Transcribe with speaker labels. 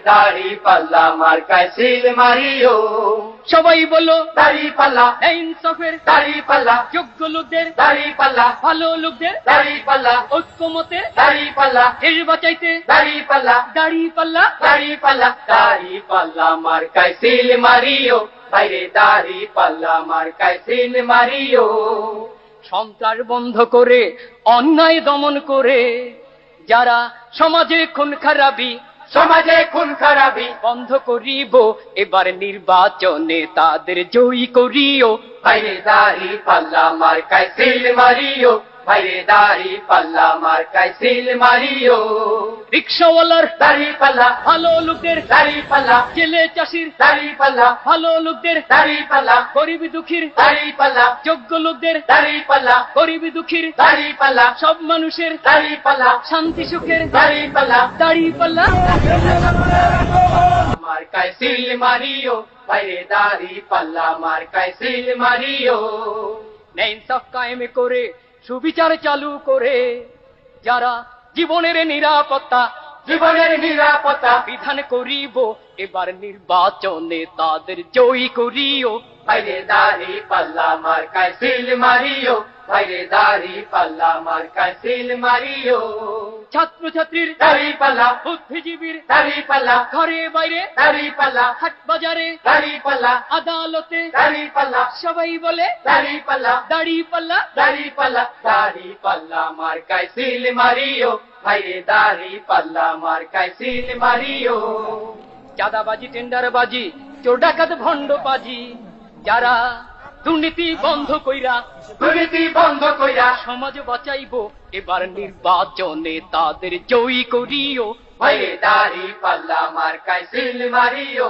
Speaker 1: দাড়ি পাল্লা মার্কায় সিল মারিও।
Speaker 2: সবাই বলো
Speaker 1: দাড়ি পাল্লা,
Speaker 2: ইনসাফের
Speaker 1: দাড়ি পাল্লা,
Speaker 2: যোগ্য লোকদের,
Speaker 1: দাড়ি পাল্লা,
Speaker 2: ভালো লোকদের,
Speaker 1: দাড়ি পাল্লা,
Speaker 2: ঐক্যমতে
Speaker 1: দাড়ি পাল্লা,
Speaker 2: দেশ বাঁচাইতে
Speaker 1: দাড়ি পাল্লা,
Speaker 2: দাড়ি পাল্লা।
Speaker 1: দাড়ি পাল্লা, দাড়ি পাল্লা মার্কায় সিল মারিও। বাইরে দাড়ি পাল্লা মার্কায় সিল মারিও।
Speaker 2: সন্ত্রাস বন্ধ করে অন্যায় দমন করে যারা সমাজে খুন খারাপি
Speaker 1: সমাজে খুন খারাপি
Speaker 2: বন্ধ করিব, এবার নির্বাচনে তাদের জয়ী করিও।
Speaker 1: বাইরে দাড়ি পাল্লা মার্কায় সিল মারিও। বাইরে দাড়ি পাল্লা মার্কায় সিল মারিও।
Speaker 2: রিক্সাওয়ালার
Speaker 1: দাড়ি পাল্লা,
Speaker 2: ভালো লোকদের,
Speaker 1: দাড়ি পাল্লা,
Speaker 2: জেলে চাষির
Speaker 1: দাড়ি পাল্লা,
Speaker 2: ভালো লোকদের,
Speaker 1: দাড়ি পাল্লা,
Speaker 2: গরিব দুঃখীর
Speaker 1: দাড়ি পাল্লা,
Speaker 2: যোগ্য লোকদের,
Speaker 1: দাড়ি পাল্লা,
Speaker 2: গরিব দুঃখীর
Speaker 1: দাড়ি পাল্লা,
Speaker 2: সব মানুষের
Speaker 1: দাড়ি পাল্লা,
Speaker 2: শান্তি সুখের
Speaker 1: দাড়ি পাল্লা
Speaker 2: দাড়ি পাল্লা।
Speaker 1: মার্কায় সিল মারিও। বাইরে দাড়ি পাল্লা মার্কায় সিল মারিও।
Speaker 2: ন্যায় ইনসাফ কায়েম করে সুবিচার চালু করে যারা জীবনের নিরাপত্তা
Speaker 1: জীবনের নিরাপত্তা
Speaker 2: বিধান করিব, এবার নির্বাচনে তাদের জয়ী করিও।
Speaker 1: বাইরে দাড়ি পাল্লা মার্কায় সিল মারিও। বাইরে দাড়ি পাল্লা মার্কায় সিল মারিও।
Speaker 2: ছাত্রছাত্রীর
Speaker 1: দাড়ি পাল্লা,
Speaker 2: বুদ্ধিজীবীর
Speaker 1: দাড়ি পাল্লা,
Speaker 2: ঘরে বাইরে
Speaker 1: দাড়ি পাল্লা,
Speaker 2: হাট বাজারে
Speaker 1: দাড়ি পাল্লা,
Speaker 2: আদালতে
Speaker 1: দাড়ি পাল্লা,
Speaker 2: সবাই বলে
Speaker 1: দাড়ি পাল্লা,
Speaker 2: দাড়ি পাল্লা।
Speaker 1: দাড়ি পাল্লা, দাড়ি পাল্লা মার্কায় সিল মারিও। বাইরে দাড়ি পাল্লা মার্কায় সিল মারিও।
Speaker 2: চাঁদাবাজি টেন্ডারবাজি চোর ডাকাত ভণ্ডবাজি যারা দুর্নীতি বন্ধ কইরা
Speaker 1: দুর্নীতি বন্ধ কইরা
Speaker 2: সমাজ বাঁচাইবো, এবার নির্বাচনে তাদের জয়ী করিও।
Speaker 1: বাইরে দাড়ি পাল্লা মার্কায় সিল মারিও।